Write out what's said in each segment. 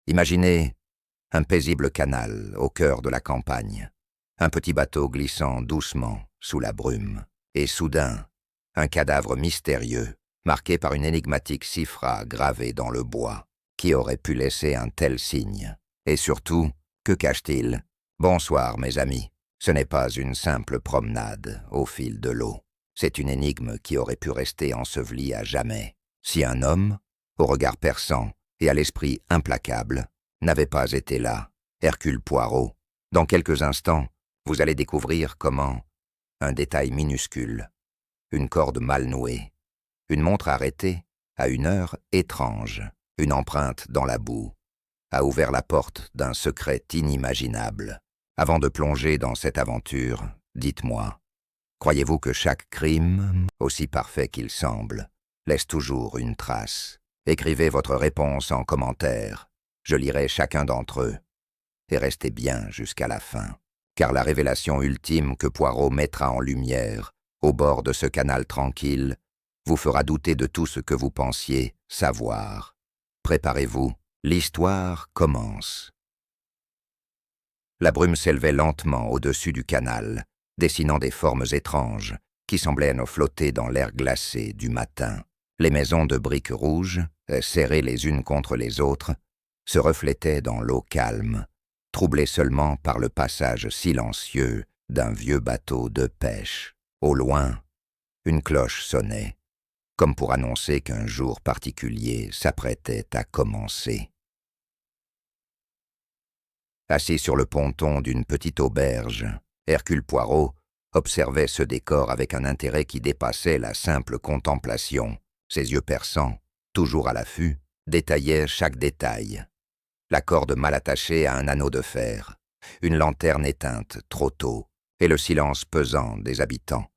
Imaginez un paisible canal au cœur de la campagne, un petit bateau glissant doucement sous la brume, et soudain, un cadavre mystérieux, marqué par une énigmatique cifra gravée dans le bois. Qui aurait pu laisser un tel signe? Et surtout, que cache-t-il? Bonsoir, mes amis. Ce n'est pas une simple promenade au fil de l'eau. C'est une énigme qui aurait pu rester ensevelie à jamais, si un homme, au regard perçant et à l'esprit implacable, n'avait pas été là, Hercule Poirot. Dans quelques instants, vous allez découvrir comment un détail minuscule, une corde mal nouée, une montre arrêtée à une heure étrange, une empreinte dans la boue, a ouvert la porte d'un secret inimaginable. Avant de plonger dans cette aventure, dites-moi, croyez-vous que chaque crime, aussi parfait qu'il semble, laisse toujours une trace? Écrivez votre réponse en commentaire. Je lirai chacun d'entre eux. Et restez bien jusqu'à la fin, car la révélation ultime que Poirot mettra en lumière, au bord de ce canal tranquille, vous fera douter de tout ce que vous pensiez savoir. Préparez-vous, l'histoire commence. La brume s'élevait lentement au-dessus du canal, dessinant des formes étranges qui semblaient nous flotter dans l'air glacé du matin. Les maisons de briques rouges, serrées les unes contre les autres, se reflétaient dans l'eau calme, troublée seulement par le passage silencieux d'un vieux bateau de pêche. Au loin, une cloche sonnait, comme pour annoncer qu'un jour particulier s'apprêtait à commencer. Assis sur le ponton d'une petite auberge, Hercule Poirot observait ce décor avec un intérêt qui dépassait la simple contemplation. Ses yeux perçants, toujours à l'affût, détaillaient chaque détail. La corde mal attachée à un anneau de fer, une lanterne éteinte trop tôt, et le silence pesant des habitants,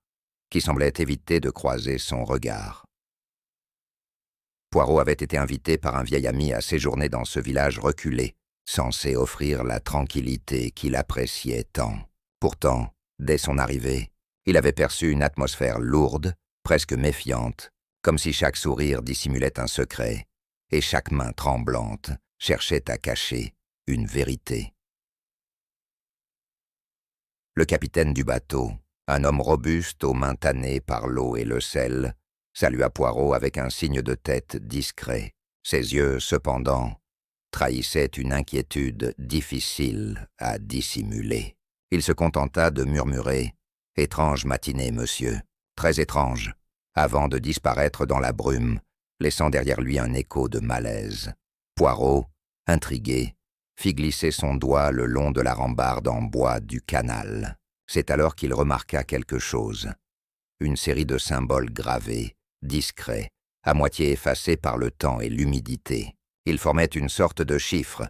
qui semblaient éviter de croiser son regard. Poirot avait été invité par un vieil ami à séjourner dans ce village reculé, censé offrir la tranquillité qu'il appréciait tant. Pourtant, dès son arrivée, il avait perçu une atmosphère lourde, presque méfiante, comme si chaque sourire dissimulait un secret, et chaque main tremblante cherchait à cacher une vérité. Le capitaine du bateau, un homme robuste aux mains tannées par l'eau et le sel, salua Poirot avec un signe de tête discret. Ses yeux, cependant, trahissaient une inquiétude difficile à dissimuler. Il se contenta de murmurer « Étrange matinée, monsieur, très étrange », avant de disparaître dans la brume, laissant derrière lui un écho de malaise. Poirot, intrigué, fit glisser son doigt le long de la rambarde en bois du canal. C'est alors qu'il remarqua quelque chose. Une série de symboles gravés, discrets, à moitié effacés par le temps et l'humidité. Ils formaient une sorte de chiffre,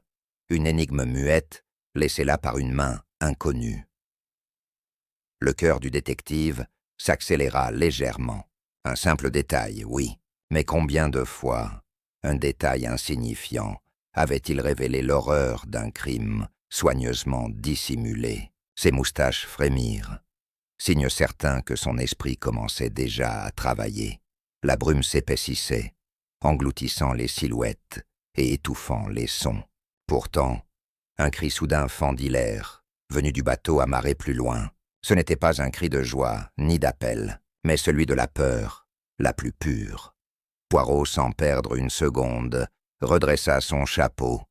une énigme muette, laissée là par une main inconnue. Le cœur du détective s'accéléra légèrement. Un simple détail, oui, mais combien de fois un détail insignifiant avait-il révélé l'horreur d'un crime soigneusement dissimulé? Ses moustaches frémirent, signe certain que son esprit commençait déjà à travailler. La brume s'épaississait, engloutissant les silhouettes et étouffant les sons. Pourtant, un cri soudain fendit l'air, venu du bateau amarré plus loin. Ce n'était pas un cri de joie ni d'appel, mais celui de la peur, la plus pure. Poirot, sans perdre une seconde, redressa son chapeau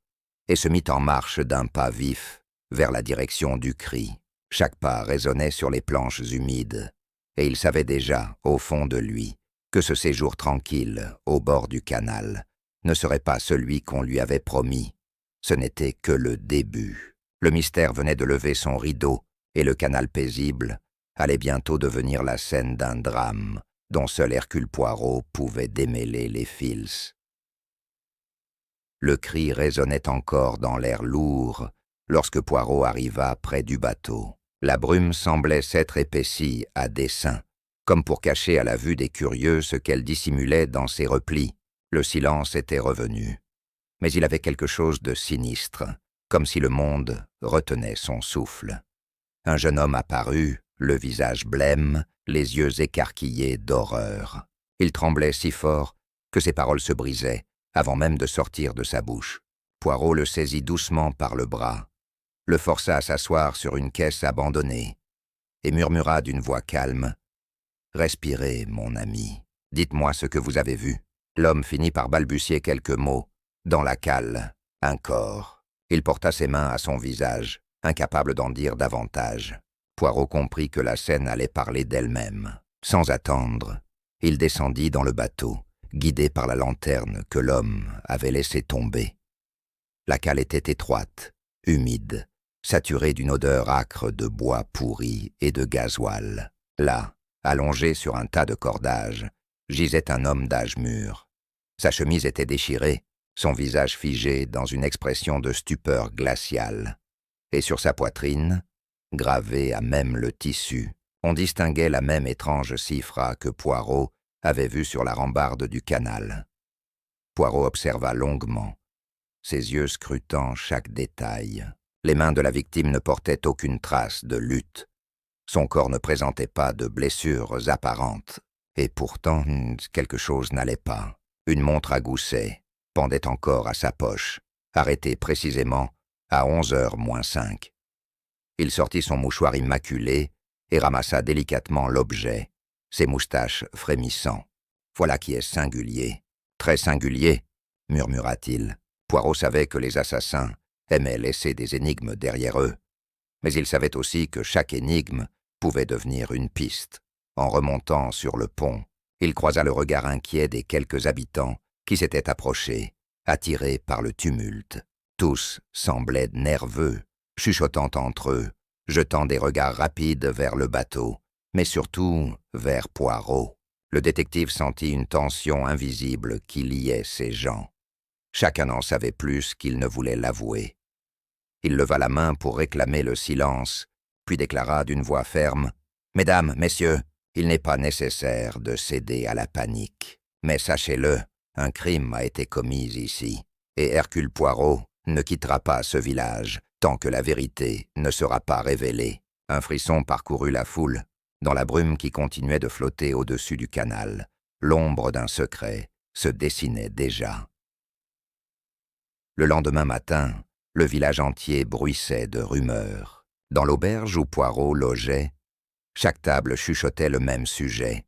et se mit en marche d'un pas vif vers la direction du cri. Chaque pas résonnait sur les planches humides, et il savait déjà, au fond de lui, que ce séjour tranquille, au bord du canal, ne serait pas celui qu'on lui avait promis. Ce n'était que le début. Le mystère venait de lever son rideau, et le canal paisible allait bientôt devenir la scène d'un drame dont seul Hercule Poirot pouvait démêler les fils. Le cri résonnait encore dans l'air lourd lorsque Poirot arriva près du bateau. La brume semblait s'être épaissie à dessein, comme pour cacher à la vue des curieux ce qu'elle dissimulait dans ses replis. Le silence était revenu, mais il avait quelque chose de sinistre, comme si le monde retenait son souffle. Un jeune homme apparut, le visage blême, les yeux écarquillés d'horreur. Il tremblait si fort que ses paroles se brisaient, avant même de sortir de sa bouche. Poirot le saisit doucement par le bras, le força à s'asseoir sur une caisse abandonnée, et murmura d'une voix calme « Respirez, mon ami. Dites-moi ce que vous avez vu. » L'homme finit par balbutier quelques mots. Dans la cale, un corps. Il porta ses mains à son visage, incapable d'en dire davantage. Poirot comprit que la scène allait parler d'elle-même. Sans attendre, il descendit dans le bateau, guidé par la lanterne que l'homme avait laissé tomber. La cale était étroite, humide, saturée d'une odeur âcre de bois pourri et de gasoil. Là, allongé sur un tas de cordages, gisait un homme d'âge mûr. Sa chemise était déchirée, son visage figé dans une expression de stupeur glaciale. Et sur sa poitrine, gravé à même le tissu, on distinguait la même étrange cifra que Poirot avait vue sur la rambarde du canal. Poirot observa longuement, ses yeux scrutant chaque détail. Les mains de la victime ne portaient aucune trace de lutte. Son corps ne présentait pas de blessures apparentes. Et pourtant, quelque chose n'allait pas. Une montre à gousset pendait encore à sa poche, arrêtée précisément à 11h moins 5. Il sortit son mouchoir immaculé et ramassa délicatement l'objet, ses moustaches frémissant. « Voilà qui est singulier, très singulier », murmura-t-il. Poirot savait que les assassins aimaient laisser des énigmes derrière eux, mais il savait aussi que chaque énigme pouvait devenir une piste. En remontant sur le pont, il croisa le regard inquiet des quelques habitants qui s'étaient approchés, attirés par le tumulte. Tous semblaient nerveux, chuchotant entre eux, jetant des regards rapides vers le bateau, mais surtout vers Poirot. Le détective sentit une tension invisible qui liait ces gens. Chacun en savait plus qu'il ne voulait l'avouer. Il leva la main pour réclamer le silence, puis déclara d'une voix ferme « Mesdames, messieurs, il n'est pas nécessaire de céder à la panique. Mais sachez-le, un crime a été commis ici, et Hercule Poirot ne quittera pas ce village tant que la vérité ne sera pas révélée. » Un frisson parcourut la foule. Dans la brume qui continuait de flotter au-dessus du canal, l'ombre d'un secret se dessinait déjà. Le lendemain matin, le village entier bruissait de rumeurs. Dans l'auberge où Poirot logeait, chaque table chuchotait le même sujet.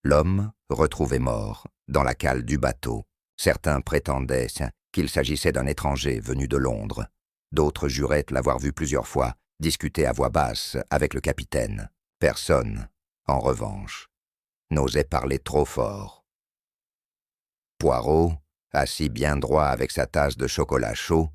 L'homme, retrouvé mort, dans la cale du bateau. Certains prétendaient qu'il s'agissait d'un étranger venu de Londres. D'autres juraient l'avoir vu plusieurs fois discuter à voix basse avec le capitaine. Personne, en revanche, n'osait parler trop fort. Poirot, assis bien droit avec sa tasse de chocolat chaud,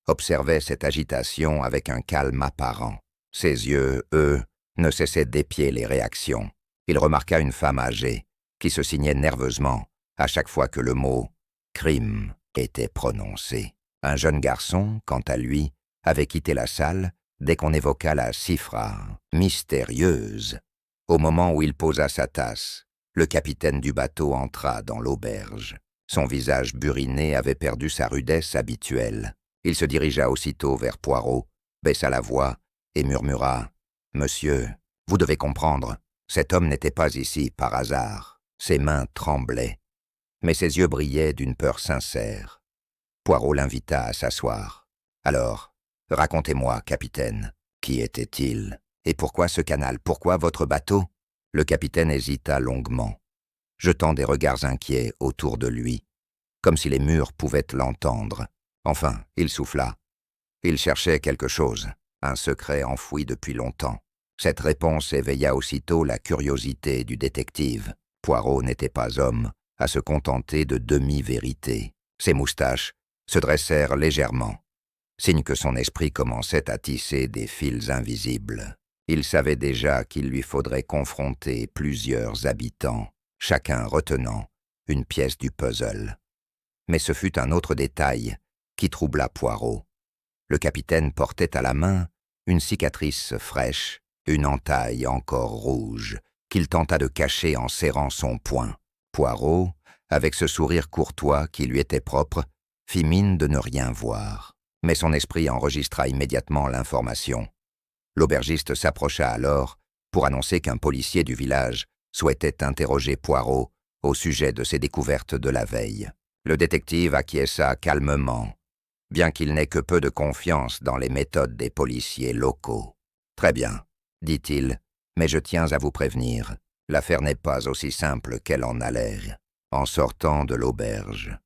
observait cette agitation avec un calme apparent. Ses yeux, eux, ne cessaient d'épier les réactions. Il remarqua une femme âgée, qui se signait nerveusement à chaque fois que le mot « crime » était prononcé. Un jeune garçon, quant à lui, avait quitté la salle dès qu'on évoqua la cifra mystérieuse. Au moment où il posa sa tasse, le capitaine du bateau entra dans l'auberge. Son visage buriné avait perdu sa rudesse habituelle. Il se dirigea aussitôt vers Poirot, baissa la voix et murmura « Monsieur, vous devez comprendre, cet homme n'était pas ici par hasard. » Ses mains tremblaient, mais ses yeux brillaient d'une peur sincère. Poirot l'invita à s'asseoir. « Alors, racontez-moi, capitaine, qui était-il? Et pourquoi ce canal? Pourquoi votre bateau ?» Le capitaine hésita longuement, jetant des regards inquiets autour de lui, comme si les murs pouvaient l'entendre. Enfin, il souffla. Il cherchait quelque chose, un secret enfoui depuis longtemps. Cette réponse éveilla aussitôt la curiosité du détective. Poirot n'était pas homme à se contenter de demi-vérités. Ses moustaches se dressèrent légèrement, signe que son esprit commençait à tisser des fils invisibles. Il savait déjà qu'il lui faudrait confronter plusieurs habitants, chacun retenant une pièce du puzzle. Mais ce fut un autre détail qui troubla Poirot. Le capitaine portait à la main une cicatrice fraîche, une entaille encore rouge, qu'il tenta de cacher en serrant son poing. Poirot, avec ce sourire courtois qui lui était propre, fit mine de ne rien voir. Mais son esprit enregistra immédiatement l'information. L'aubergiste s'approcha alors pour annoncer qu'un policier du village souhaitait interroger Poirot au sujet de ses découvertes de la veille. Le détective acquiesça calmement bien qu'il n'ait que peu de confiance dans les méthodes des policiers locaux. « Très bien, dit-il, mais je tiens à vous prévenir, l'affaire n'est pas aussi simple qu'elle en a l'air. » En sortant de l'auberge,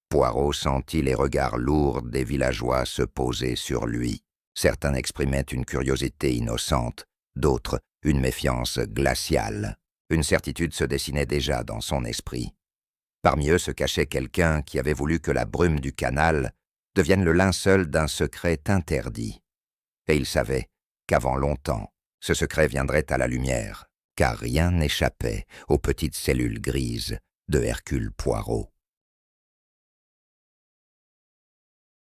Poirot sentit les regards lourds des villageois se poser sur lui. Certains exprimaient une curiosité innocente, d'autres une méfiance glaciale. Une certitude se dessinait déjà dans son esprit. Parmi eux se cachait quelqu'un qui avait voulu que la brume du canal devienne le linceul d'un secret interdit. Et il savait qu'avant longtemps, ce secret viendrait à la lumière, car rien n'échappait aux petites cellules grises de Hercule Poirot.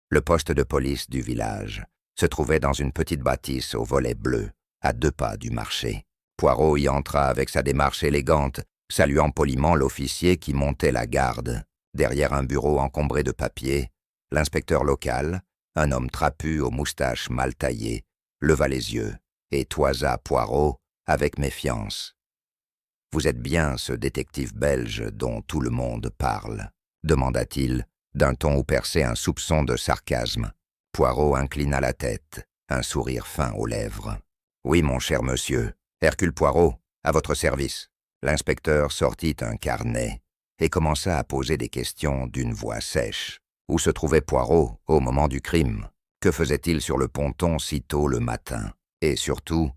Le poste de police du village se trouvait dans une petite bâtisse aux volets bleus, à 2 pas du marché. Poirot y entra avec sa démarche élégante, saluant poliment l'officier qui montait la garde. Derrière un bureau encombré de papiers, l'inspecteur local, un homme trapu aux moustaches mal taillées, leva les yeux et toisa Poirot avec méfiance. « Vous êtes bien ce détective belge dont tout le monde parle ?» demanda-t-il, d'un ton où perçait un soupçon de sarcasme. Poirot inclina la tête, un sourire fin aux lèvres. « Oui, mon cher monsieur, Hercule Poirot, à votre service. » L'inspecteur sortit un carnet et commença à poser des questions d'une voix sèche. Où se trouvait Poirot au moment du crime? Que faisait-il sur le ponton si tôt le matin? Et surtout,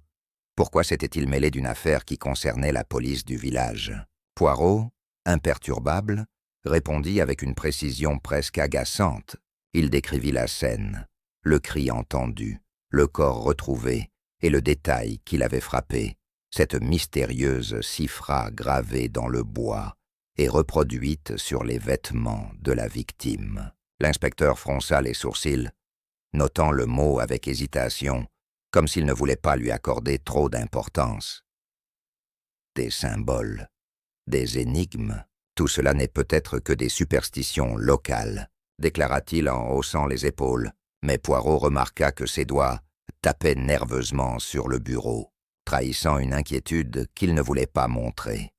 pourquoi s'était-il mêlé d'une affaire qui concernait la police du village? Poirot, imperturbable, répondit avec une précision presque agaçante. Il décrivit la scène, le cri entendu, le corps retrouvé et le détail qui l'avait frappé, cette mystérieuse cifra gravée dans le bois et reproduite sur les vêtements de la victime. L'inspecteur fronça les sourcils, notant le mot avec hésitation, comme s'il ne voulait pas lui accorder trop d'importance. Des symboles, des énigmes, tout cela n'est peut-être que des superstitions locales, déclara-t-il en haussant les épaules, mais Poirot remarqua que ses doigts tapaient nerveusement sur le bureau, trahissant une inquiétude qu'il ne voulait pas montrer.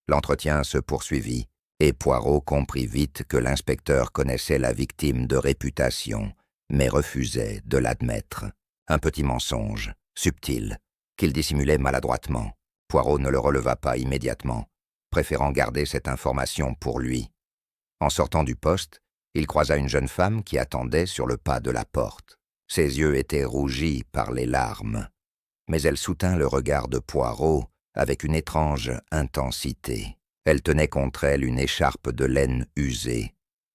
L'entretien se poursuivit, et Poirot comprit vite que l'inspecteur connaissait la victime de réputation, mais refusait de l'admettre. Un petit mensonge, subtil, qu'il dissimulait maladroitement. Poirot ne le releva pas immédiatement, préférant garder cette information pour lui. En sortant du poste, il croisa une jeune femme qui attendait sur le pas de la porte. Ses yeux étaient rougis par les larmes, mais elle soutint le regard de Poirot avec une étrange intensité. Elle tenait contre elle une écharpe de laine usée,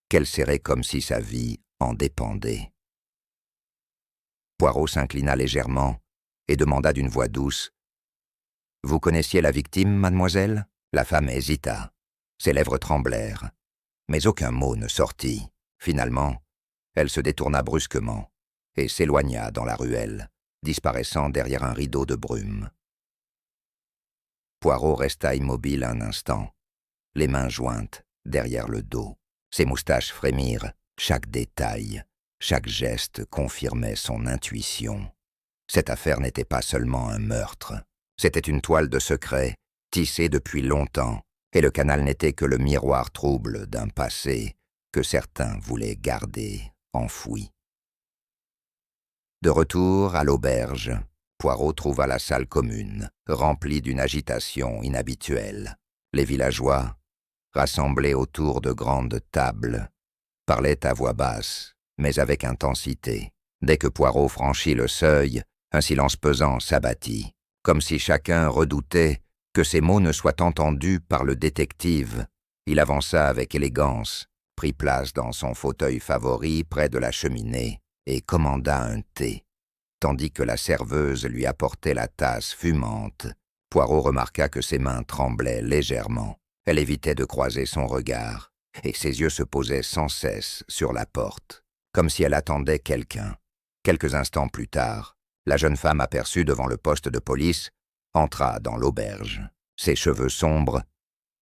qu'elle serrait comme si sa vie en dépendait. Poirot s'inclina légèrement et demanda d'une voix douce « Vous connaissiez la victime, mademoiselle ?» La femme hésita. Ses lèvres tremblèrent, mais aucun mot ne sortit. Finalement, elle se détourna brusquement et s'éloigna dans la ruelle, disparaissant derrière un rideau de brume. Poirot resta immobile un instant, les mains jointes derrière le dos. Ses moustaches frémirent, chaque détail, chaque geste confirmait son intuition. Cette affaire n'était pas seulement un meurtre, c'était une toile de secret tissée depuis longtemps, et le canal n'était que le miroir trouble d'un passé que certains voulaient garder enfoui. De retour à l'auberge, Poirot trouva la salle commune, remplie d'une agitation inhabituelle. Les villageois, rassemblés autour de grandes tables, parlaient à voix basse, mais avec intensité. Dès que Poirot franchit le seuil, un silence pesant s'abattit, comme si chacun redoutait que ces mots ne soient entendus par le détective. Il avança avec élégance, prit place dans son fauteuil favori près de la cheminée et commanda un thé. Tandis que la serveuse lui apportait la tasse fumante, Poirot remarqua que ses mains tremblaient légèrement. Elle évitait de croiser son regard, et ses yeux se posaient sans cesse sur la porte, comme si elle attendait quelqu'un. Quelques instants plus tard, la jeune femme aperçue devant le poste de police entra dans l'auberge. Ses cheveux sombres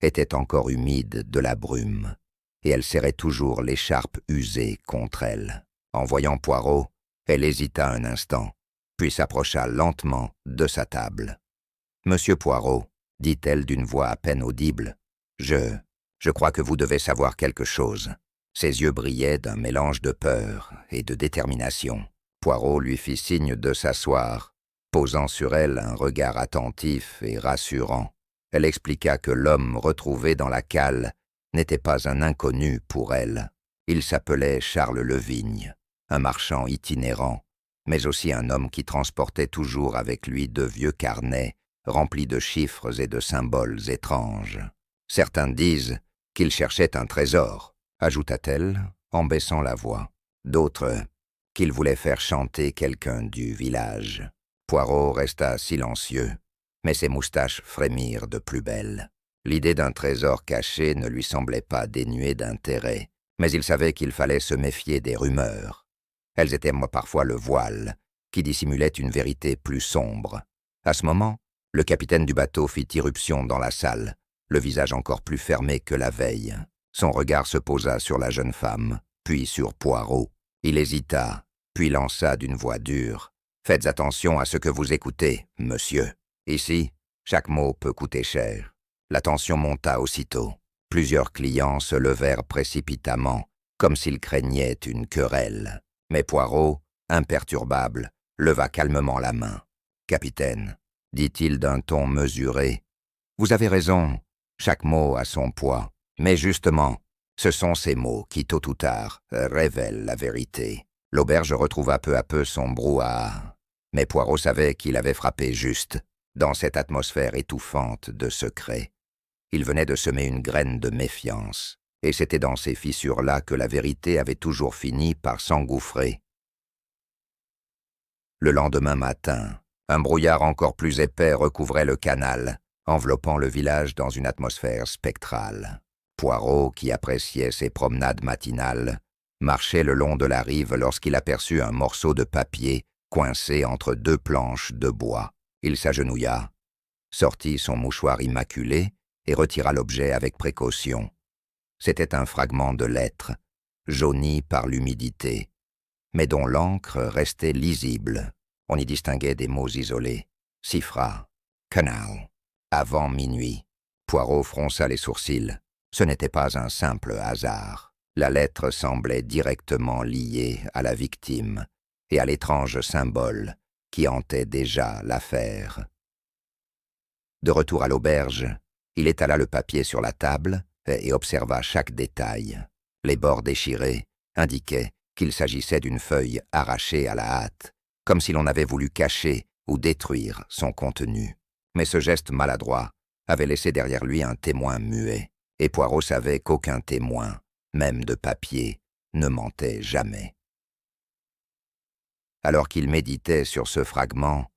étaient encore humides de la brume, et elle serrait toujours l'écharpe usée contre elle. En voyant Poirot, elle hésita un instant, puis s'approcha lentement de sa table. « Monsieur Poirot, dit-elle d'une voix à peine audible, je crois que vous devez savoir quelque chose. Ses yeux brillaient d'un mélange de peur et de détermination. Poirot lui fit signe de s'asseoir, posant sur elle un regard attentif et rassurant. Elle expliqua que l'homme retrouvé dans la cale n'était pas un inconnu pour elle. Il s'appelait Charles Levigne, un marchand itinérant, mais aussi un homme qui transportait toujours avec lui de vieux carnets remplis de chiffres et de symboles étranges. Certains disent qu'il cherchait un trésor, ajouta-t-elle en baissant la voix. D'autres, qu'il voulait faire chanter quelqu'un du village. Poirot resta silencieux, mais ses moustaches frémirent de plus belle. L'idée d'un trésor caché ne lui semblait pas dénuée d'intérêt, mais il savait qu'il fallait se méfier des rumeurs. Elles étaient parfois le voile, qui dissimulait une vérité plus sombre. À ce moment, le capitaine du bateau fit irruption dans la salle, le visage encore plus fermé que la veille. Son regard se posa sur la jeune femme, puis sur Poirot. Il hésita, puis lança d'une voix dure. « Faites attention à ce que vous écoutez, monsieur. Ici, chaque mot peut coûter cher. » La tension monta aussitôt. Plusieurs clients se levèrent précipitamment, comme s'ils craignaient une querelle. Mais Poirot, imperturbable, leva calmement la main. « Capitaine, dit-il d'un ton mesuré, vous avez raison, chaque mot a son poids. Mais justement, ce sont ces mots qui, tôt ou tard, révèlent la vérité. » L'auberge retrouva peu à peu son brouhaha. Mais Poirot savait qu'il avait frappé juste, dans cette atmosphère étouffante de secrets. Il venait de semer une graine de méfiance, et c'était dans ces fissures-là que la vérité avait toujours fini par s'engouffrer. Le lendemain matin, un brouillard encore plus épais recouvrait le canal, enveloppant le village dans une atmosphère spectrale. Poirot, qui appréciait ses promenades matinales, marchait le long de la rive lorsqu'il aperçut un morceau de papier coincé entre deux planches de bois. Il s'agenouilla, sortit son mouchoir immaculé et retira l'objet avec précaution. C'était un fragment de lettre, jauni par l'humidité, mais dont l'encre restait lisible. On y distinguait des mots isolés. Cifra, canal, avant minuit. Poirot fronça les sourcils. Ce n'était pas un simple hasard. La lettre semblait directement liée à la victime et à l'étrange symbole qui hantait déjà l'affaire. De retour à l'auberge, il étala le papier sur la table et observa chaque détail. Les bords déchirés indiquaient qu'il s'agissait d'une feuille arrachée à la hâte, comme si l'on avait voulu cacher ou détruire son contenu. Mais ce geste maladroit avait laissé derrière lui un témoin muet, et Poirot savait qu'aucun témoin, même de papier, ne mentait jamais. Alors qu'il méditait sur ce fragment,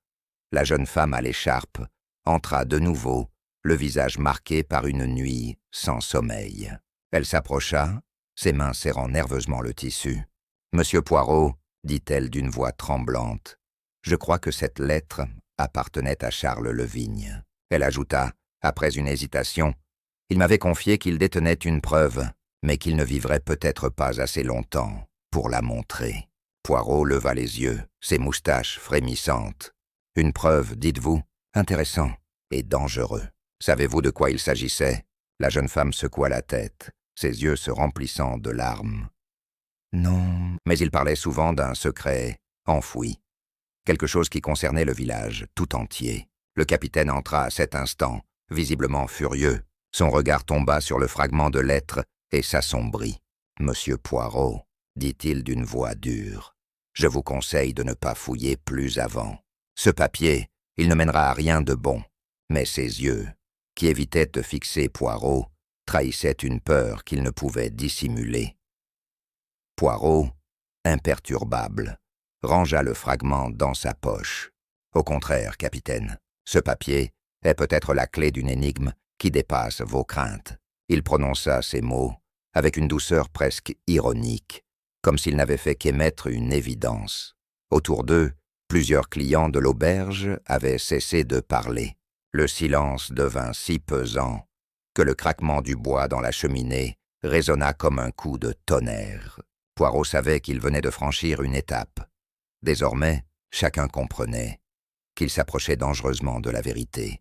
la jeune femme à l'écharpe entra de nouveau, le visage marqué par une nuit sans sommeil. Elle s'approcha, ses mains serrant nerveusement le tissu. « Monsieur Poirot, dit-elle d'une voix tremblante, je crois que cette lettre appartenait à Charles Levigne. » Elle ajouta, après une hésitation, « Il m'avait confié qu'il détenait une preuve, mais qu'il ne vivrait peut-être pas assez longtemps pour la montrer. » Poirot leva les yeux, ses moustaches frémissantes. « Une preuve, dites-vous, intéressant et dangereux. Savez-vous de quoi il s'agissait ?» La jeune femme secoua la tête, ses yeux se remplissant de larmes. « Non, mais il parlait souvent d'un secret enfoui, quelque chose qui concernait le village tout entier. » Le capitaine entra à cet instant, visiblement furieux. Son regard tomba sur le fragment de lettre et s'assombrit. « Monsieur Poirot, dit-il d'une voix dure, je vous conseille de ne pas fouiller plus avant. Ce papier, il ne mènera à rien de bon. » Mais ses yeux, qui évitaient de fixer Poirot, trahissaient une peur qu'il ne pouvait dissimuler. Poirot, imperturbable, rangea le fragment dans sa poche. « Au contraire, capitaine, ce papier est peut-être la clé d'une énigme qui dépasse vos craintes. » Il prononça ces mots avec une douceur presque ironique, comme s'il n'avait fait qu'émettre une évidence. Autour d'eux, plusieurs clients de l'auberge avaient cessé de parler. Le silence devint si pesant que le craquement du bois dans la cheminée résonna comme un coup de tonnerre. Poirot savait qu'il venait de franchir une étape. Désormais, chacun comprenait qu'il s'approchait dangereusement de la vérité.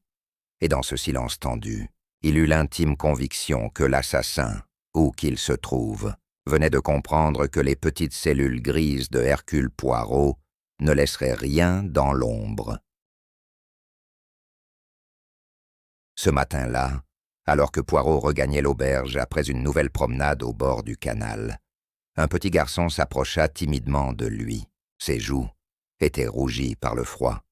Et dans ce silence tendu, il eut l'intime conviction que l'assassin, où qu'il se trouve, venait de comprendre que les petites cellules grises de Hercule Poirot ne laisseraient rien dans l'ombre. Ce matin-là, alors que Poirot regagnait l'auberge après une nouvelle promenade au bord du canal, un petit garçon s'approcha timidement de lui. Ses joues étaient rougies par le froid,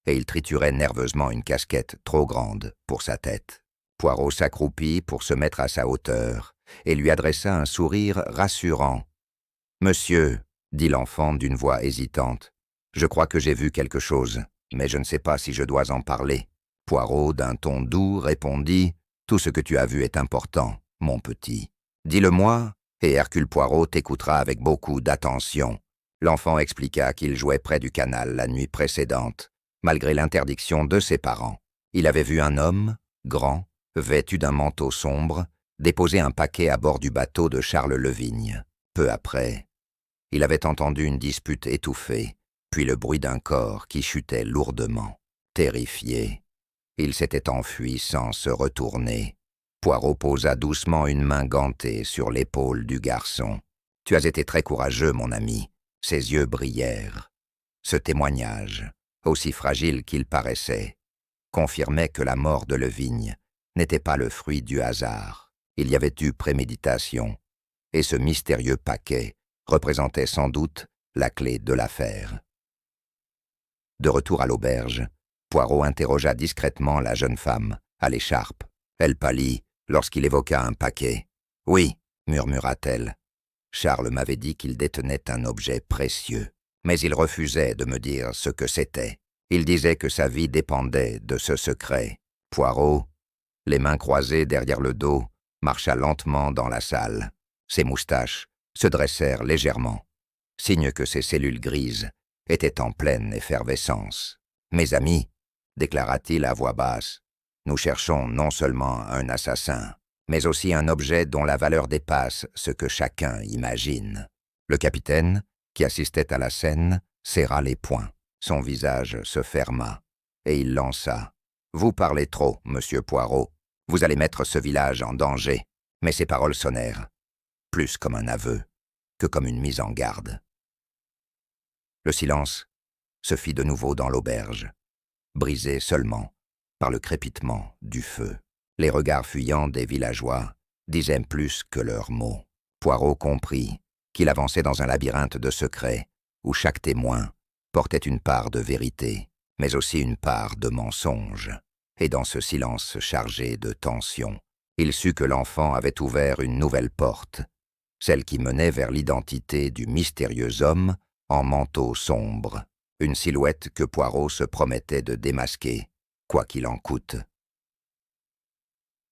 et il triturait nerveusement une casquette trop grande pour sa tête. Poirot s'accroupit pour se mettre à sa hauteur et lui adressa un sourire rassurant. « Monsieur, » dit l'enfant d'une voix hésitante, « je crois que j'ai vu quelque chose, mais je ne sais pas si je dois en parler. » Poirot, d'un ton doux, répondit « Tout ce que tu as vu est important, mon petit. Dis-le-moi, et Hercule Poirot t'écoutera avec beaucoup d'attention. » L'enfant expliqua qu'il jouait près du canal la nuit précédente, malgré l'interdiction de ses parents. Il avait vu un homme, grand, vêtu d'un manteau sombre, déposer un paquet à bord du bateau de Charles Levigne. Peu après, il avait entendu une dispute étouffée, puis le bruit d'un corps qui chutait lourdement. Terrifié, il s'était enfui sans se retourner. Poirot posa doucement une main gantée sur l'épaule du garçon. « Tu as été très courageux, mon ami. » Ses yeux brillèrent. Ce témoignage, aussi fragile qu'il paraissait, confirmait que la mort de Levigne n'était pas le fruit du hasard. Il y avait eu préméditation, et ce mystérieux paquet représentait sans doute la clé de l'affaire. De retour à l'auberge, Poirot interrogea discrètement la jeune femme, à l'écharpe. Elle pâlit lorsqu'il évoqua un paquet. « Oui, » murmura-t-elle. « Charles m'avait dit qu'il détenait un objet précieux, mais il refusait de me dire ce que c'était. Il disait que sa vie dépendait de ce secret. » Poirot, les mains croisées derrière le dos, marcha lentement dans la salle. Ses moustaches se dressèrent légèrement, signe que ses cellules grises étaient en pleine effervescence. « Mes amis, » déclara-t-il à voix basse, « nous cherchons non seulement un assassin, mais aussi un objet dont la valeur dépasse ce que chacun imagine. » Le capitaine, qui assistait à la scène, serra les poings. Son visage se ferma, et il lança. « Vous parlez trop, monsieur Poirot. Vous allez mettre ce village en danger. » Mais ces paroles sonnèrent, plus comme un aveu que comme une mise en garde. Le silence se fit de nouveau dans l'auberge, brisé seulement par le crépitement du feu. Les regards fuyants des villageois disaient plus que leurs mots. Poirot comprit qu'il avançait dans un labyrinthe de secrets où chaque témoin portait une part de vérité, mais aussi une part de mensonge. Et dans ce silence chargé de tension, il sut que l'enfant avait ouvert une nouvelle porte, celle qui menait vers l'identité du mystérieux homme en manteau sombre, une silhouette que Poirot se promettait de démasquer, quoi qu'il en coûte.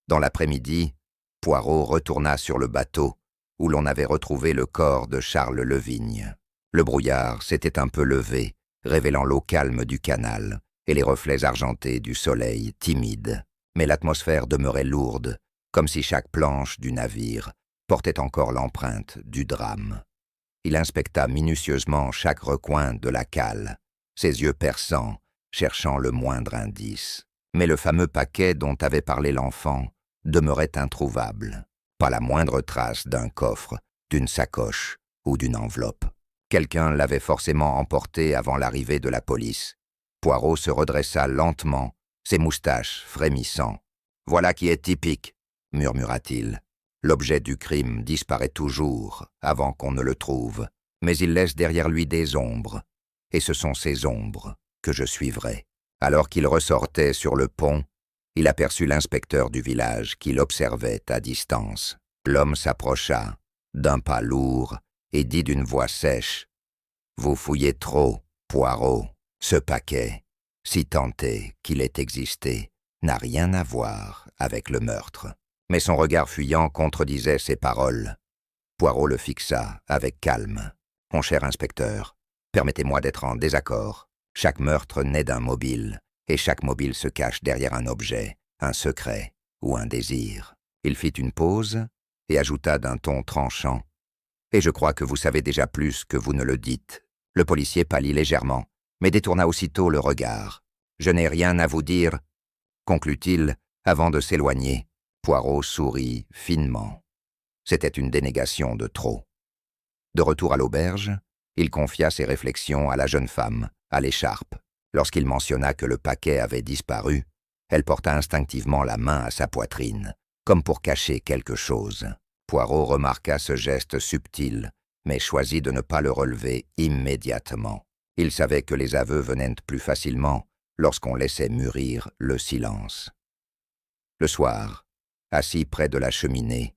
Dans l'après-midi, Poirot retourna sur le bateau où l'on avait retrouvé le corps de Charles Levigne. Le brouillard s'était un peu levé, révélant l'eau calme du canal et les reflets argentés du soleil timide. Mais l'atmosphère demeurait lourde, comme si chaque planche du navire portait encore l'empreinte du drame. Il inspecta minutieusement chaque recoin de la cale, ses yeux perçants, cherchant le moindre indice. Mais le fameux paquet dont avait parlé l'enfant demeurait introuvable. Pas la moindre trace d'un coffre, d'une sacoche ou d'une enveloppe. Quelqu'un l'avait forcément emporté avant l'arrivée de la police. Poirot se redressa lentement, ses moustaches frémissant. « Voilà qui est typique, » murmura-t-il. « L'objet du crime disparaît toujours avant qu'on ne le trouve, mais il laisse derrière lui des ombres, et ce sont ces ombres que je suivrai. » Alors qu'il ressortait sur le pont, il aperçut l'inspecteur du village qui l'observait à distance. L'homme s'approcha, d'un pas lourd, et dit d'une voix sèche « Vous fouillez trop, Poirot. Ce paquet, si tant est qu'il ait existé, n'a rien à voir avec le meurtre. » Mais son regard fuyant contredisait ses paroles. Poirot le fixa avec calme. « Mon cher inspecteur, permettez-moi d'être en désaccord. Chaque meurtre naît d'un mobile, et chaque mobile se cache derrière un objet, un secret ou un désir. » Il fit une pause et ajouta d'un ton tranchant. « Et je crois que vous savez déjà plus que vous ne le dites. » Le policier pâlit légèrement, mais détourna aussitôt le regard. « Je n'ai rien à vous dire, » conclut-il avant de s'éloigner. Poirot sourit finement. C'était une dénégation de trop. De retour à l'auberge, il confia ses réflexions à la jeune femme, à l'écharpe. Lorsqu'il mentionna que le paquet avait disparu, elle porta instinctivement la main à sa poitrine, comme pour cacher quelque chose. Poirot remarqua ce geste subtil, mais choisit de ne pas le relever immédiatement. Il savait que les aveux venaient plus facilement lorsqu'on laissait mûrir le silence. Le soir, assis près de la cheminée,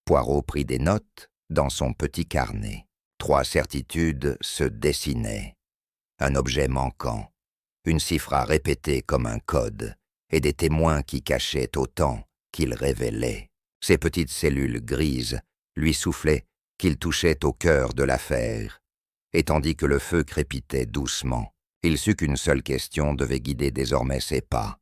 Poirot prit des notes dans son petit carnet. 3 certitudes se dessinaient. Un objet manquant, une cifre à répéter comme un code, et des témoins qui cachaient autant qu'ils révélaient. Ces petites cellules grises lui soufflaient qu'il touchait au cœur de l'affaire, et tandis que le feu crépitait doucement, il sut qu'une seule question devait guider désormais ses pas.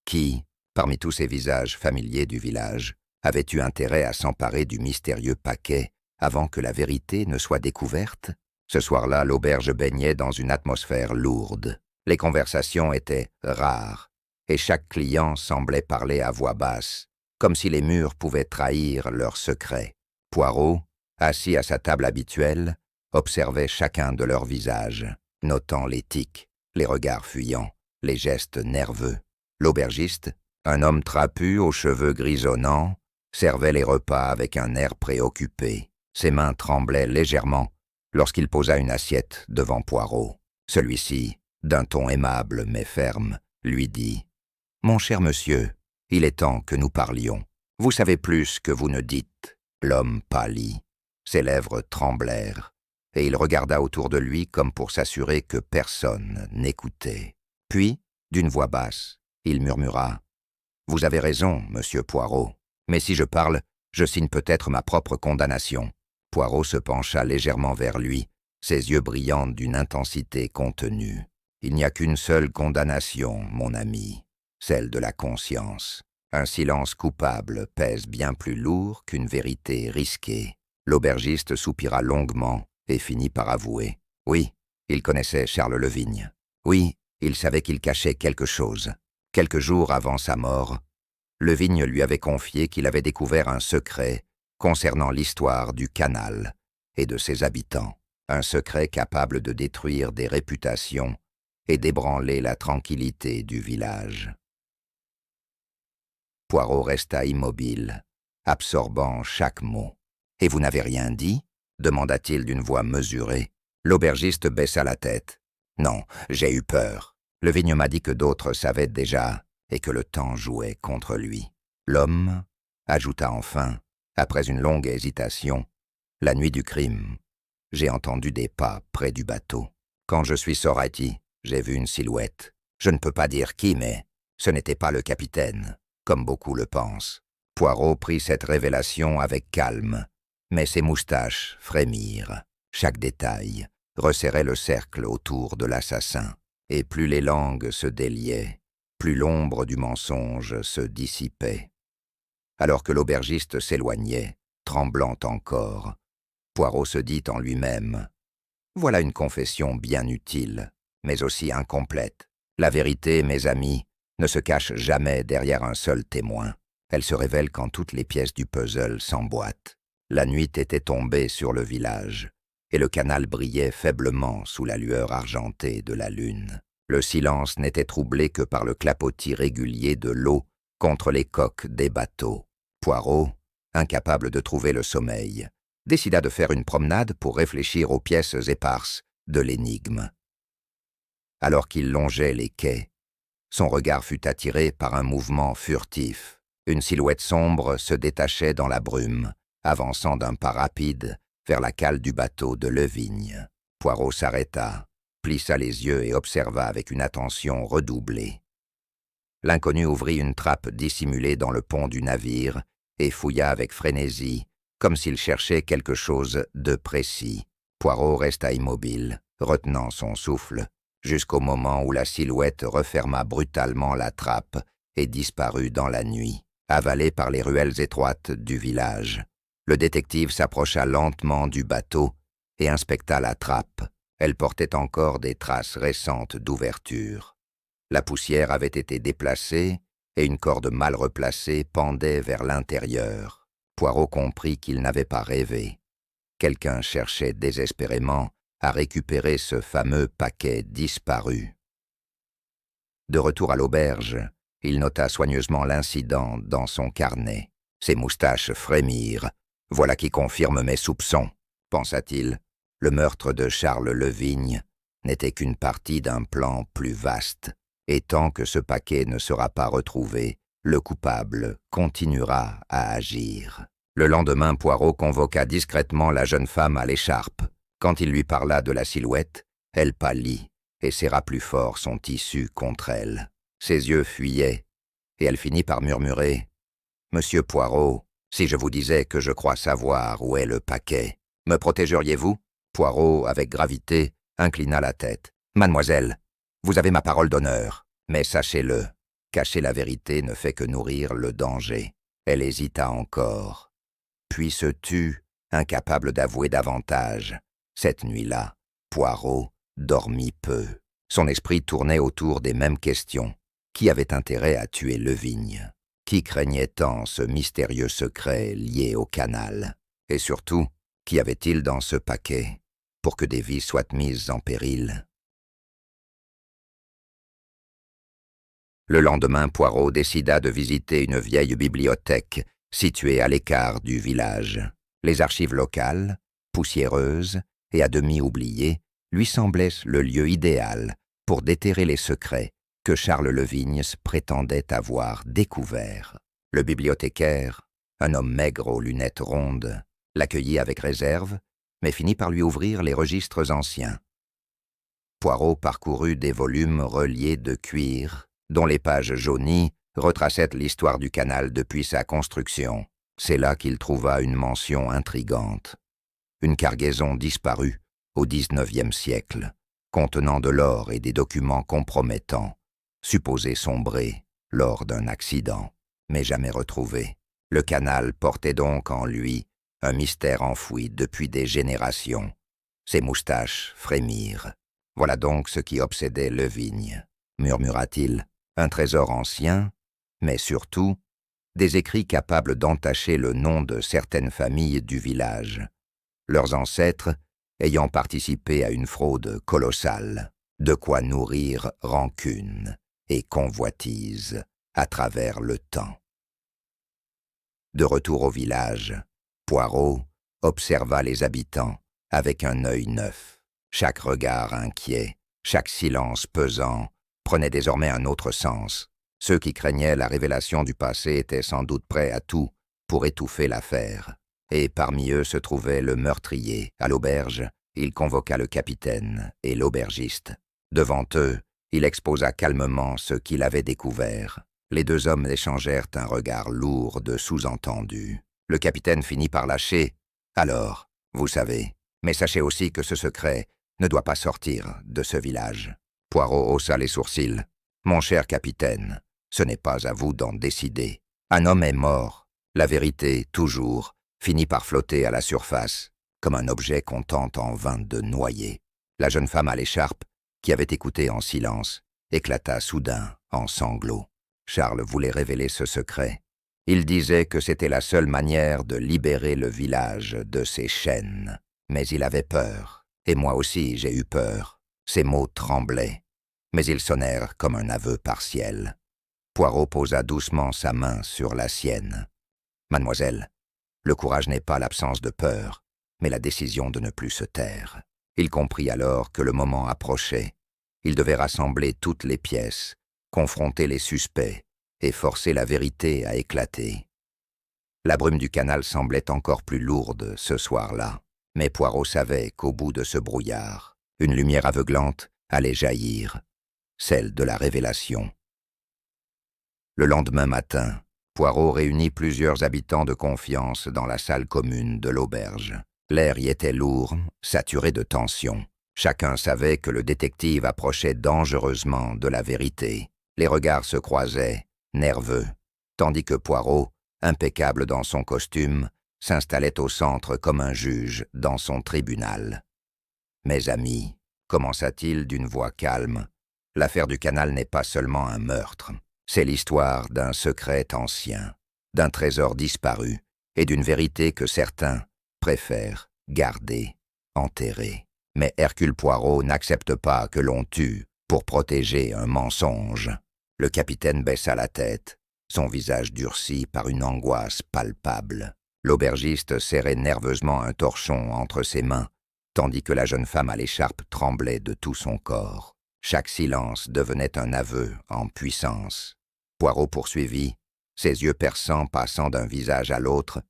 Qui, parmi tous ces visages familiers du village, avait eu intérêt à s'emparer du mystérieux paquet avant que la vérité ne soit découverte? Ce soir-là, l'auberge baignait dans une atmosphère lourde. Les conversations étaient rares, et chaque client semblait parler à voix basse, comme si les murs pouvaient trahir leurs secrets. Poirot, assis à sa table habituelle, observait chacun de leurs visages, notant les tics, les regards fuyants, les gestes nerveux. L'aubergiste, un homme trapu aux cheveux grisonnants, servait les repas avec un air préoccupé. Ses mains tremblaient légèrement lorsqu'il posa une assiette devant Poirot. Celui-ci, d'un ton aimable mais ferme, lui dit « Mon cher monsieur, il est temps que nous parlions. Vous savez plus que vous ne dites. » L'homme pâlit. Ses lèvres tremblèrent, et il regarda autour de lui comme pour s'assurer que personne n'écoutait. Puis, d'une voix basse, il murmura « Vous avez raison, monsieur Poirot, mais si je parle, je signe peut-être ma propre condamnation. » Poirot se pencha légèrement vers lui, ses yeux brillants d'une intensité contenue. « Il n'y a qu'une seule condamnation, mon ami, celle de la conscience. Un silence coupable pèse bien plus lourd qu'une vérité risquée. » L'aubergiste soupira longuement et finit par avouer. Oui, il connaissait Charles Levigne. Oui, il savait qu'il cachait quelque chose. Quelques jours avant sa mort, Levigne lui avait confié qu'il avait découvert un secret concernant l'histoire du canal et de ses habitants. Un secret capable de détruire des réputations et d'ébranler la tranquillité du village. Poirot resta immobile, absorbant chaque mot. « Et vous n'avez rien dit ?» demanda-t-il d'une voix mesurée. L'aubergiste baissa la tête. « Non, j'ai eu peur. Levigne m'a dit que d'autres savaient déjà et que le temps jouait contre lui. » L'homme ajouta enfin, après une longue hésitation, « La nuit du crime, j'ai entendu des pas près du bateau. Quand je suis sorti, j'ai vu une silhouette. Je ne peux pas dire qui, mais ce n'était pas le capitaine, comme beaucoup le pensent. » Poirot prit cette révélation avec calme, mais ses moustaches frémirent. Chaque détail resserrait le cercle autour de l'assassin, et plus les langues se déliaient, plus l'ombre du mensonge se dissipait. Alors que l'aubergiste s'éloignait, tremblant encore, Poirot se dit en lui-même « Voilà une confession bien utile, mais aussi incomplète. La vérité, mes amis, ne se cache jamais derrière un seul témoin. Elle se révèle quand toutes les pièces du puzzle s'emboîtent. » La nuit était tombée sur le village, et le canal brillait faiblement sous la lueur argentée de la lune. Le silence n'était troublé que par le clapotis régulier de l'eau contre les coques des bateaux. Poirot, incapable de trouver le sommeil, décida de faire une promenade pour réfléchir aux pièces éparses de l'énigme. Alors qu'il longeait les quais, son regard fut attiré par un mouvement furtif. Une silhouette sombre se détachait dans la brume, avançant d'un pas rapide vers la cale du bateau de Levigne. Poirot s'arrêta, plissa les yeux et observa avec une attention redoublée. L'inconnu ouvrit une trappe dissimulée dans le pont du navire et fouilla avec frénésie, comme s'il cherchait quelque chose de précis. Poirot resta immobile, retenant son souffle, jusqu'au moment où la silhouette referma brutalement la trappe et disparut dans la nuit, avalée par les ruelles étroites du village. Le détective s'approcha lentement du bateau et inspecta la trappe. Elle portait encore des traces récentes d'ouverture. La poussière avait été déplacée et une corde mal replacée pendait vers l'intérieur. Poirot comprit qu'il n'avait pas rêvé. Quelqu'un cherchait désespérément à récupérer ce fameux paquet disparu. De retour à l'auberge, il nota soigneusement l'incident dans son carnet. Ses moustaches frémirent. « Voilà qui confirme mes soupçons », pensa-t-il. Le meurtre de Charles Levigne n'était qu'une partie d'un plan plus vaste, et tant que ce paquet ne sera pas retrouvé, le coupable continuera à agir. Le lendemain, Poirot convoqua discrètement la jeune femme à l'écharpe. Quand il lui parla de la silhouette, elle pâlit et serra plus fort son tissu contre elle. Ses yeux fuyaient, et elle finit par murmurer « Monsieur Poirot, si je vous disais que je crois savoir où est le paquet, me protégeriez-vous » Poirot, avec gravité, inclina la tête. « Mademoiselle, vous avez ma parole d'honneur, mais sachez-le, cacher la vérité ne fait que nourrir le danger. » Elle hésita encore, puis se tut, incapable d'avouer davantage. Cette nuit-là, Poirot dormit peu. Son esprit tournait autour des mêmes questions. Qui avait intérêt à tuer Levigne? Qui craignait tant ce mystérieux secret lié au canal? Et surtout, qu'y avait-il dans ce paquet pour que des vies soient mises en péril? Le lendemain, Poirot décida de visiter une vieille bibliothèque située à l'écart du village. Les archives locales, poussiéreuses et à demi oubliées, lui semblaient le lieu idéal pour déterrer les secrets que Charles Levigne prétendait avoir découverts. Le bibliothécaire, un homme maigre aux lunettes rondes, l'accueillit avec réserve, mais finit par lui ouvrir les registres anciens. Poirot parcourut des volumes reliés de cuir, dont les pages jaunies retraçaient l'histoire du canal depuis sa construction. C'est là qu'il trouva une mention intrigante. Une cargaison disparue au XIXe siècle, contenant de l'or et des documents compromettants, supposés sombrer lors d'un accident, mais jamais retrouvés. Le canal portait donc en lui un mystère enfoui depuis des générations. Ses moustaches frémirent. « Voilà donc ce qui obsédait Levigne », murmura-t-il. « Un trésor ancien, mais surtout des écrits capables d'entacher le nom de certaines familles du village, leurs ancêtres ayant participé à une fraude colossale, de quoi nourrir rancune et convoitise à travers le temps. » De retour au village, Poirot observa les habitants avec un œil neuf. Chaque regard inquiet, chaque silence pesant prenait désormais un autre sens. Ceux qui craignaient la révélation du passé étaient sans doute prêts à tout pour étouffer l'affaire. Et parmi eux se trouvait le meurtrier. À l'auberge, il convoqua le capitaine et l'aubergiste. Devant eux, il exposa calmement ce qu'il avait découvert. Les deux hommes échangèrent un regard lourd de sous-entendu. Le capitaine finit par lâcher « Alors, vous savez, mais sachez aussi que ce secret ne doit pas sortir de ce village. » Poirot haussa les sourcils. « Mon cher capitaine, ce n'est pas à vous d'en décider. Un homme est mort. La vérité, toujours, finit par flotter à la surface, comme un objet qu'on tente en vain de noyer. » La jeune femme à l'écharpe, qui avait écouté en silence, éclata soudain en sanglots. Charles voulait révéler ce secret. Il disait que c'était la seule manière de libérer le village de ses chaînes. Mais il avait peur, et moi aussi j'ai eu peur. Ses mots tremblaient, mais ils sonnèrent comme un aveu partiel. Poirot posa doucement sa main sur la sienne. « Mademoiselle, le courage n'est pas l'absence de peur, mais la décision de ne plus se taire. » Il comprit alors que le moment approchait. Il devait rassembler toutes les pièces, confronter les suspects et forcer la vérité à éclater. La brume du canal semblait encore plus lourde ce soir-là, mais Poirot savait qu'au bout de ce brouillard, une lumière aveuglante allait jaillir, celle de la révélation. Le lendemain matin, Poirot réunit plusieurs habitants de confiance dans la salle commune de l'auberge. L'air y était lourd, saturé de tension. Chacun savait que le détective approchait dangereusement de la vérité. Les regards se croisaient, nerveux, tandis que Poirot, impeccable dans son costume, s'installait au centre comme un juge dans son tribunal. « Mes amis, » commença-t-il d'une voix calme, « l'affaire du canal n'est pas seulement un meurtre. C'est l'histoire d'un secret ancien, d'un trésor disparu et d'une vérité que certains préfèrent gardé, enterré. Mais Hercule Poirot n'accepte pas que l'on tue pour protéger un mensonge. Le capitaine baissa la tête, son visage durci par une angoisse palpable. L'aubergiste serrait nerveusement un torchon entre ses mains, tandis que la jeune femme à l'écharpe tremblait de tout son corps. Chaque silence devenait un aveu en puissance. Poirot poursuivit, ses yeux perçants passant d'un visage à l'autre.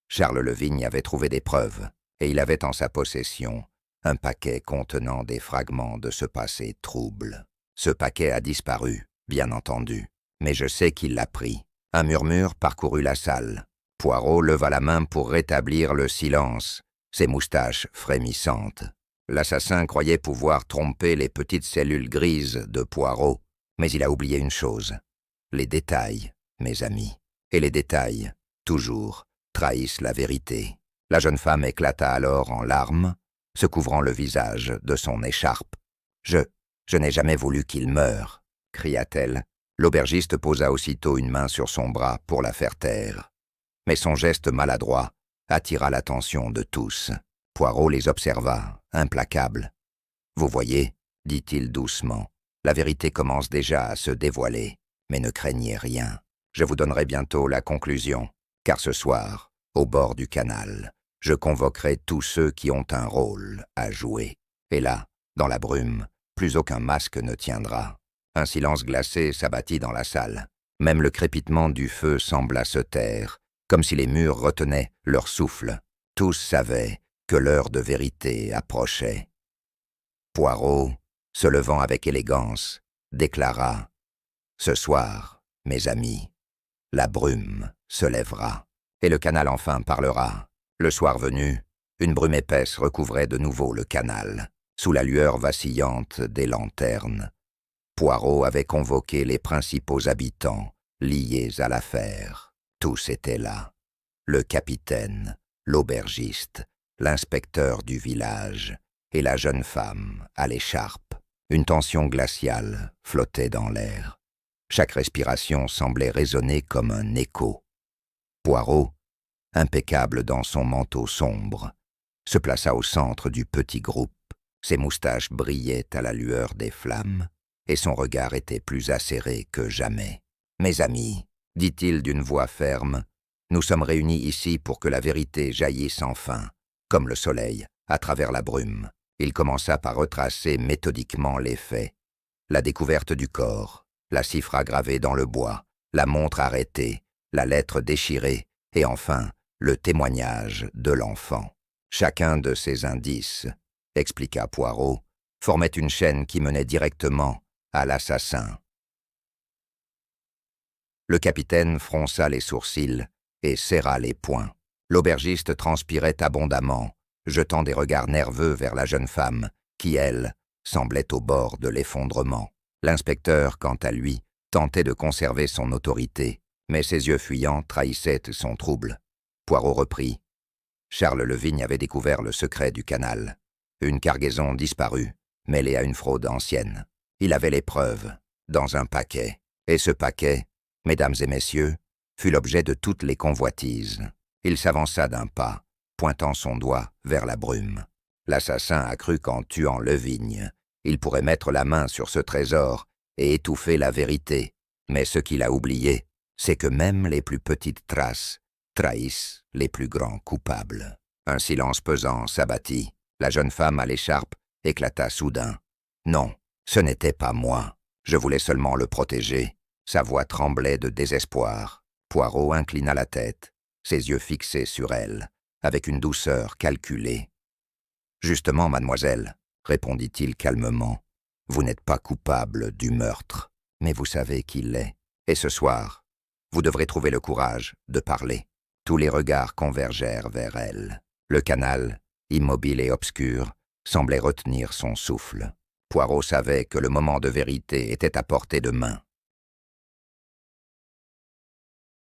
Charles Levigne avait trouvé des preuves, et il avait en sa possession un paquet contenant des fragments de ce passé trouble. Ce paquet a disparu, bien entendu, mais je sais qu'il l'a pris. Un murmure parcourut la salle. Poirot leva la main pour rétablir le silence, ses moustaches frémissantes. L'assassin croyait pouvoir tromper les petites cellules grises de Poirot, mais il a oublié une chose. Les détails, mes amis, et les détails, toujours, trahissent la vérité. La jeune femme éclata alors en larmes, se couvrant le visage de son écharpe. « Je n'ai jamais voulu qu'il meure !» cria-t-elle. L'aubergiste posa aussitôt une main sur son bras pour la faire taire. Mais son geste maladroit attira l'attention de tous. Poirot les observa, implacable. « Vous voyez, dit-il doucement, la vérité commence déjà à se dévoiler, mais ne craignez rien. Je vous donnerai bientôt la conclusion, car ce soir, au bord du canal, je convoquerai tous ceux qui ont un rôle à jouer. Et là, dans la brume, plus aucun masque ne tiendra. » Un silence glacé s'abattit dans la salle. Même le crépitement du feu sembla se taire, comme si les murs retenaient leur souffle. Tous savaient que l'heure de vérité approchait. Poirot, se levant avec élégance, déclara « Ce soir, mes amis, la brume se lèvera, et le canal enfin parlera. » Le soir venu, une brume épaisse recouvrait de nouveau le canal, sous la lueur vacillante des lanternes. Poirot avait convoqué les principaux habitants liés à l'affaire. Tous étaient là. Le capitaine, l'aubergiste, l'inspecteur du village et la jeune femme à l'écharpe. Une tension glaciale flottait dans l'air. Chaque respiration semblait résonner comme un écho. Poirot, impeccable dans son manteau sombre, se plaça au centre du petit groupe. Ses moustaches brillaient à la lueur des flammes, et son regard était plus acéré que jamais. « Mes amis, dit-il d'une voix ferme, nous sommes réunis ici pour que la vérité jaillisse enfin, comme le soleil, à travers la brume. » Il commença par retracer méthodiquement les faits. La découverte du corps, la cifre gravée dans le bois, la montre arrêtée, la lettre déchirée, et enfin, le témoignage de l'enfant. Chacun de ces indices, expliqua Poirot, formait une chaîne qui menait directement à l'assassin. Le capitaine fronça les sourcils et serra les poings. L'aubergiste transpirait abondamment, jetant des regards nerveux vers la jeune femme, qui, elle, semblait au bord de l'effondrement. L'inspecteur, quant à lui, tentait de conserver son autorité, mais ses yeux fuyants trahissaient son trouble. Poirot reprit. Charles Levigne avait découvert le secret du canal. Une cargaison disparue, mêlée à une fraude ancienne. Il avait les preuves, dans un paquet. Et ce paquet, mesdames et messieurs, fut l'objet de toutes les convoitises. Il s'avança d'un pas, pointant son doigt vers la brume. L'assassin a cru qu'en tuant Levigne, il pourrait mettre la main sur ce trésor et étouffer la vérité. Mais ce qu'il a oublié, c'est que même les plus petites traces trahissent les plus grands coupables. Un silence pesant s'abattit. La jeune femme à l'écharpe éclata soudain. « Non, ce n'était pas moi. Je voulais seulement le protéger. » Sa voix tremblait de désespoir. Poirot inclina la tête, ses yeux fixés sur elle, avec une douceur calculée. « Justement, mademoiselle, répondit-il calmement, vous n'êtes pas coupable du meurtre, mais vous savez qui l'est. Et ce soir, vous devrez trouver le courage de parler. » Tous les regards convergèrent vers elle. Le canal, immobile et obscur, semblait retenir son souffle. Poirot savait que le moment de vérité était à portée de main.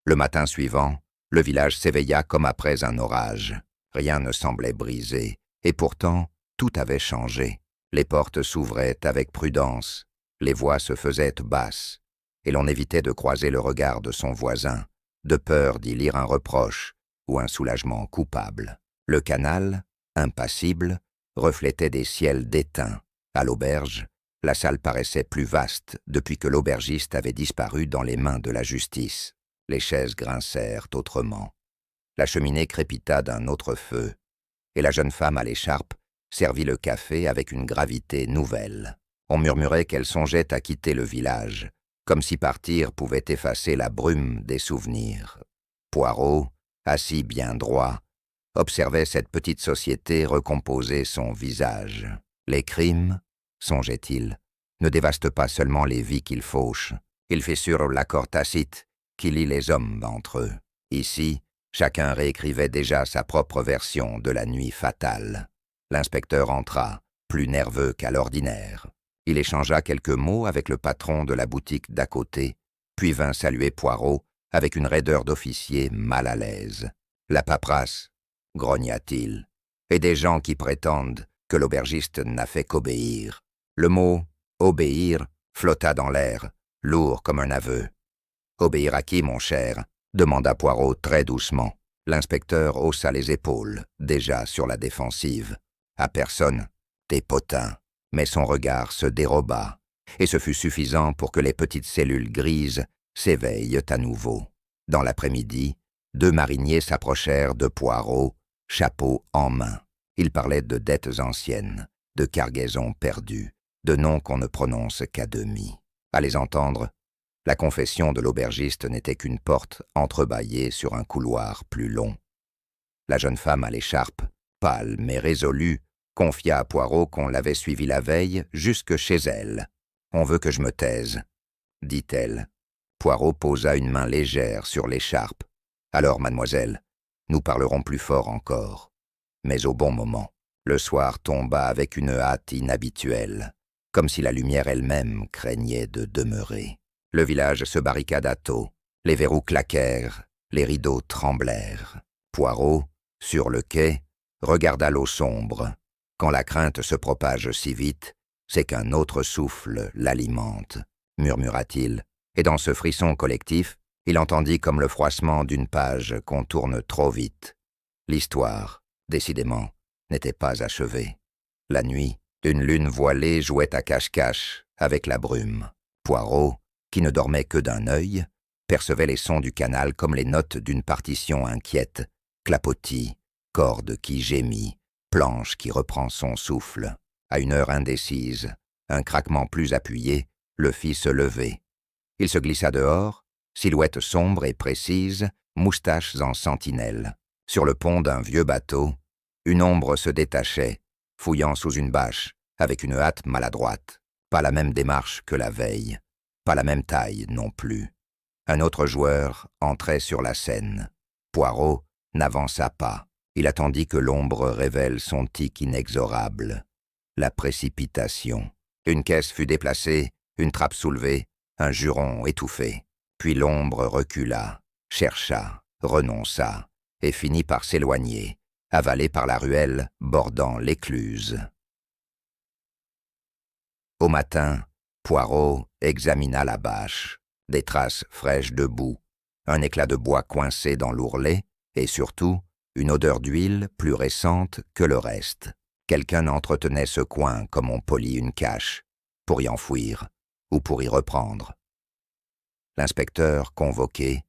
Le matin suivant, le village s'éveilla comme après un orage. Rien ne semblait brisé, et pourtant, tout avait changé. Les portes s'ouvraient avec prudence, les voix se faisaient basses, et l'on évitait de croiser le regard de son voisin, de peur d'y lire un reproche ou un soulagement coupable. Le canal, impassible, reflétait des ciels d'étain. À l'auberge, la salle paraissait plus vaste depuis que l'aubergiste avait disparu dans les mains de la justice. Les chaises grincèrent autrement. La cheminée crépita d'un autre feu, et la jeune femme à l'écharpe servit le café avec une gravité nouvelle. On murmurait qu'elle songeait à quitter le village, comme si partir pouvait effacer la brume des souvenirs. Poirot, assis bien droit, observait cette petite société recomposer son visage. Les crimes, songeait-il, ne dévastent pas seulement les vies qu'ils fauchent, ils fissurent l'accord tacite qui lie les hommes entre eux. Ici, chacun réécrivait déjà sa propre version de la nuit fatale. L'inspecteur entra, plus nerveux qu'à l'ordinaire. Il échangea quelques mots avec le patron de la boutique d'à côté, puis vint saluer Poirot avec une raideur d'officier mal à l'aise. « La paperasse » grogna-t-il, « et des gens qui prétendent que l'aubergiste n'a fait qu'obéir. » Le mot « obéir » flotta dans l'air, lourd comme un aveu. « Obéir à qui, mon cher ?» demanda Poirot très doucement. L'inspecteur haussa les épaules, déjà sur la défensive. « À personne, des potins. » Mais son regard se déroba, et ce fut suffisant pour que les petites cellules grises s'éveillent à nouveau. Dans l'après-midi, 2 mariniers s'approchèrent de Poirot, chapeau en main. Ils parlaient de dettes anciennes, de cargaisons perdues, de noms qu'on ne prononce qu'à demi. À les entendre, la confession de l'aubergiste n'était qu'une porte entrebâillée sur un couloir plus long. La jeune femme à l'écharpe, pâle mais résolue, confia à Poirot qu'on l'avait suivie la veille jusque chez elle. « On veut que je me taise, » dit-elle. Poirot posa une main légère sur l'écharpe. « Alors, mademoiselle, nous parlerons plus fort encore. » Mais au bon moment, le soir tomba avec une hâte inhabituelle, comme si la lumière elle-même craignait de demeurer. Le village se barricada tôt, les verrous claquèrent, les rideaux tremblèrent. Poirot, sur le quai, regarda l'eau sombre. Quand la crainte se propage si vite, c'est qu'un autre souffle l'alimente, murmura-t-il, et dans ce frisson collectif, il entendit comme le froissement d'une page qu'on tourne trop vite. L'histoire, décidément, n'était pas achevée. La nuit, une lune voilée jouait à cache-cache avec la brume. Poirot, qui ne dormait que d'un œil, percevait les sons du canal comme les notes d'une partition inquiète, clapotis, corde qui gémit, planche qui reprend son souffle. À une heure indécise, un craquement plus appuyé le fit se lever. Il se glissa dehors, silhouette sombre et précise, moustaches en sentinelle. Sur le pont d'un vieux bateau, une ombre se détachait, fouillant sous une bâche, avec une hâte maladroite. Pas la même démarche que la veille, pas la même taille non plus. Un autre joueur entrait sur la scène. Poirot n'avança pas. Il attendit que l'ombre révèle son tic inexorable. La précipitation. Une caisse fut déplacée, une trappe soulevée, un juron étouffé. Puis l'ombre recula, chercha, renonça, et finit par s'éloigner, avalée par la ruelle bordant l'écluse. Au matin, Poirot examina la bâche. Des traces fraîches de boue, un éclat de bois coincé dans l'ourlet, et surtout, une odeur d'huile plus récente que le reste. Quelqu'un entretenait ce coin comme on polit une cache, pour y enfouir ou pour y reprendre. L'inspecteur, convoqué,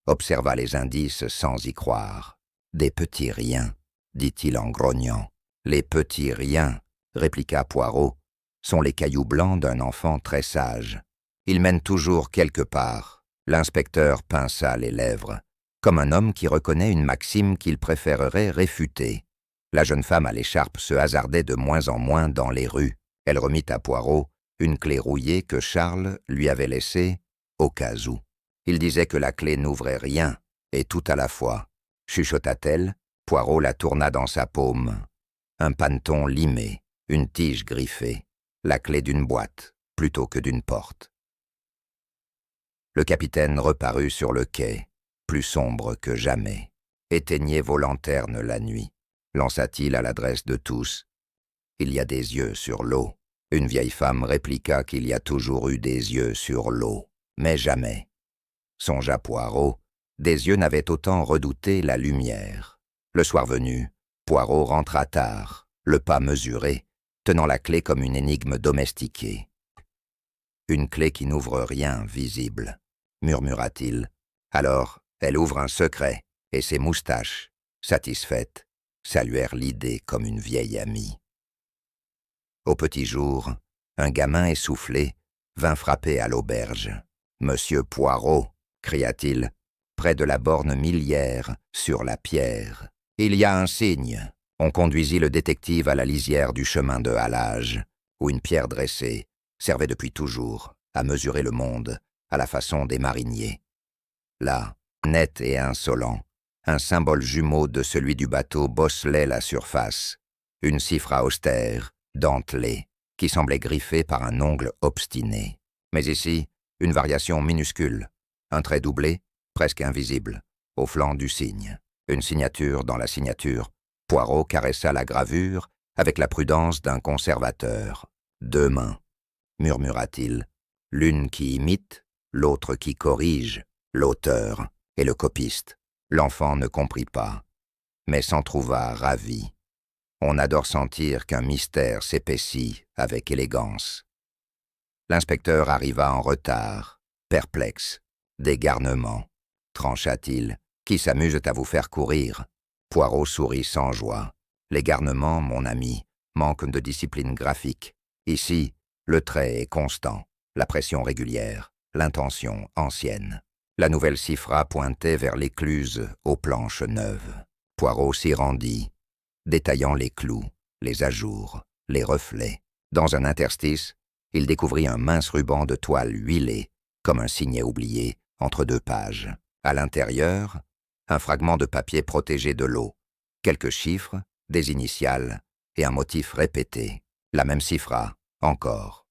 observa les indices sans y croire. « Des petits riens », dit-il en grognant. « Les petits riens », répliqua Poirot, « sont les cailloux blancs d'un enfant très sage. Ils mènent toujours quelque part. » L'inspecteur pinça les lèvres, comme un homme qui reconnaît une maxime qu'il préférerait réfuter. La jeune femme à l'écharpe se hasardait de moins en moins dans les rues. Elle remit à Poirot une clé rouillée que Charles lui avait laissée au cas où. Il disait que la clé n'ouvrait rien, et tout à la fois. Chuchota-t-elle, Poirot la tourna dans sa paume. Un paneton limé, une tige griffée, la clé d'une boîte plutôt que d'une porte. Le capitaine reparut sur le quai, plus sombre que jamais. « Éteignez vos lanternes la nuit », lança-t-il à l'adresse de tous. « Il y a des yeux sur l'eau. » Une vieille femme répliqua qu'il y a toujours eu des yeux sur l'eau, mais jamais. Songea Poirot, des yeux n'avaient autant redouté la lumière. Le soir venu, Poirot rentra tard, le pas mesuré, tenant la clé comme une énigme domestiquée. « Une clé qui n'ouvre rien visible », murmura-t-il. Alors, elle ouvre un secret, et ses moustaches, satisfaites, saluèrent l'idée comme une vieille amie. Au petit jour, un gamin essoufflé vint frapper à l'auberge. « Monsieur Poirot !» cria-t-il, près de la borne millière, sur la pierre. « Il y a un signe !» On conduisit le détective à la lisière du chemin de halage, où une pierre dressée servait depuis toujours à mesurer le monde à la façon des mariniers. Là, net et insolent, un symbole jumeau de celui du bateau bosselait la surface, une cifra austère, dentelée, qui semblait griffée par un ongle obstiné. Mais ici, une variation minuscule, un trait doublé, presque invisible, au flanc du signe, une signature dans la signature. Poirot caressa la gravure avec la prudence d'un conservateur. « Deux mains », murmura-t-il, « l'une qui imite, l'autre qui corrige, l'auteur et le copiste. » L'enfant ne comprit pas, mais s'en trouva ravi. On adore sentir qu'un mystère s'épaissit avec élégance. L'inspecteur arriva en retard, perplexe. « Des garnements, trancha-t-il, qui s'amusent à vous faire courir. » Poirot sourit sans joie. « Les garnements, mon ami, manquent de discipline graphique. Ici, le trait est constant, la pression régulière, l'intention ancienne. » La nouvelle cifra pointait vers l'écluse aux planches neuves. Poirot s'y rendit, détaillant les clous, les ajours, les reflets. Dans un interstice, il découvrit un mince ruban de toile huilé, comme un signet oublié, entre deux pages. À l'intérieur, un fragment de papier protégé de l'eau, quelques chiffres, des initiales et un motif répété. La même cifra, encore.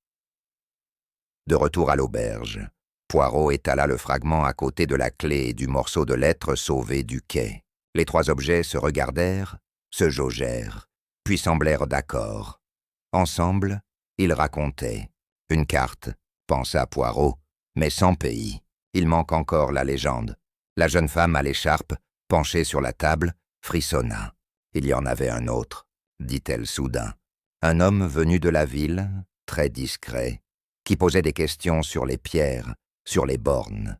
De retour à l'auberge, Poirot étala le fragment à côté de la clé et du morceau de lettre sauvé du quai. Les trois objets se regardèrent, se jaugèrent, puis semblèrent d'accord. Ensemble, ils racontaient. Une carte, pensa Poirot, mais sans pays. Il manque encore la légende. La jeune femme à l'écharpe, penchée sur la table, frissonna. Il y en avait un autre, dit-elle soudain. Un homme venu de la ville, très discret, qui posait des questions sur les pierres, sur les bornes.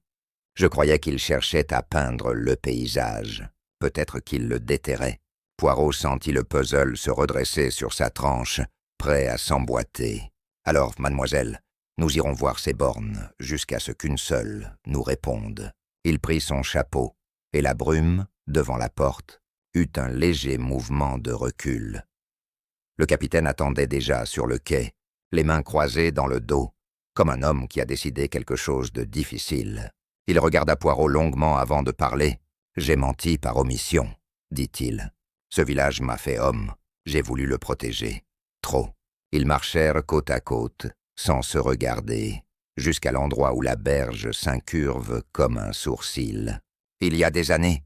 Je croyais qu'il cherchait à peindre le paysage. Peut-être qu'il le déterrait. Poirot sentit le puzzle se redresser sur sa tranche, prêt à s'emboîter. « Alors, mademoiselle, nous irons voir ces bornes, jusqu'à ce qu'une seule nous réponde. » Il prit son chapeau, et la brume, devant la porte, eut un léger mouvement de recul. Le capitaine attendait déjà sur le quai, les mains croisées dans le dos, comme un homme qui a décidé quelque chose de difficile. Il regarda Poirot longuement avant de parler. « J'ai menti par omission, » dit-il. « Ce village m'a fait homme, j'ai voulu le protéger. Trop. » Ils marchèrent côte à côte, sans se regarder, jusqu'à l'endroit où la berge s'incurve comme un sourcil. « Il y a des années, »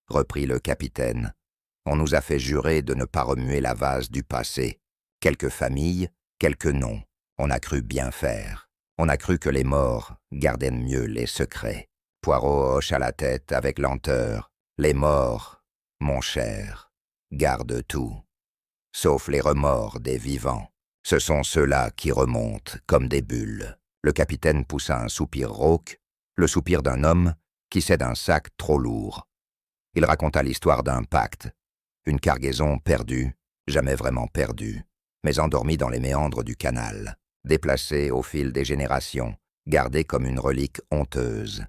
reprit le capitaine, « on nous a fait jurer de ne pas remuer la vase du passé. Quelques familles, quelques noms, on a cru bien faire. On a cru que les morts gardaient mieux les secrets. » Poirot hocha la tête avec lenteur. « Les morts, mon cher, gardent tout, sauf les remords des vivants. Ce sont ceux-là qui remontent comme des bulles. » Le capitaine poussa un soupir rauque, le soupir d'un homme qui cède un sac trop lourd. Il raconta l'histoire d'un pacte, une cargaison perdue, jamais vraiment perdue, mais endormie dans les méandres du canal, déplacée au fil des générations, gardée comme une relique honteuse.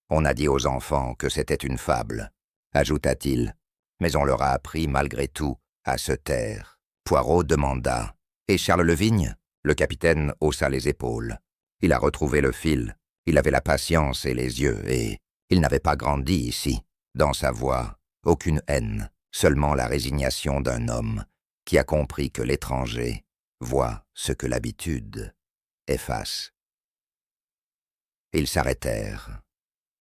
On a dit aux enfants que c'était une fable, ajouta-t-il, mais on leur a appris malgré tout à se taire. Poirot demanda « Et Charles Levigne ?» Le capitaine haussa les épaules. Il a retrouvé le fil, il avait la patience et les yeux, et il n'avait pas grandi ici. Dans sa voix, aucune haine, seulement la résignation d'un homme qui a compris que l'étranger voit ce que l'habitude efface. Ils s'arrêtèrent,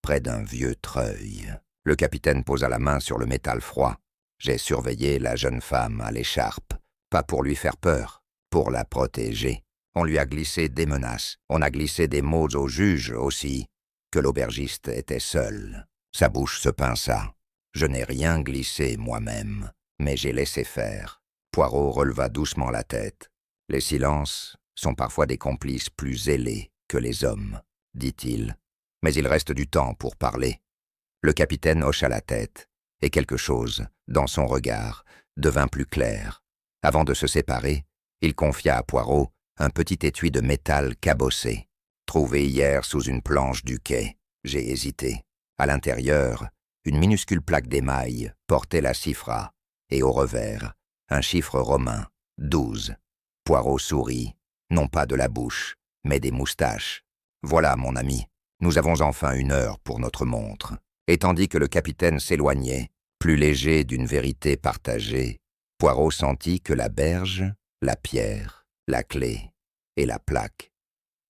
près d'un vieux treuil. Le capitaine posa la main sur le métal froid. J'ai surveillé la jeune femme à l'écharpe, pas pour lui faire peur, pour la protéger. On lui a glissé des menaces, on a glissé des mots au juge aussi, que l'aubergiste était seul. Sa bouche se pinça. Je n'ai rien glissé moi-même. Mais j'ai laissé faire. Poirot releva doucement la tête. Les silences sont parfois des complices plus zélés que les hommes, dit-il. Mais il reste du temps pour parler. Le capitaine hocha la tête, et quelque chose, dans son regard, devint plus clair. Avant de se séparer, il confia à Poirot un petit étui de métal cabossé, trouvé hier sous une planche du quai. J'ai hésité. À l'intérieur, une minuscule plaque d'émail portait la cifra, et au revers, un chiffre romain, 12. Poirot sourit, non pas de la bouche, mais des moustaches. Voilà, mon ami, nous avons enfin 1 heure pour notre montre. Et tandis que le capitaine s'éloignait, plus léger d'une vérité partagée, Poirot sentit que la berge, la pierre, la clé et la plaque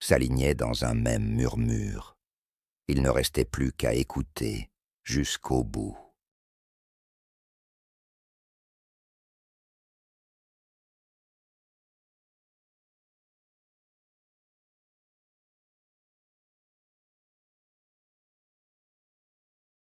s'alignaient dans un même murmure. Il ne restait plus qu'à écouter jusqu'au bout.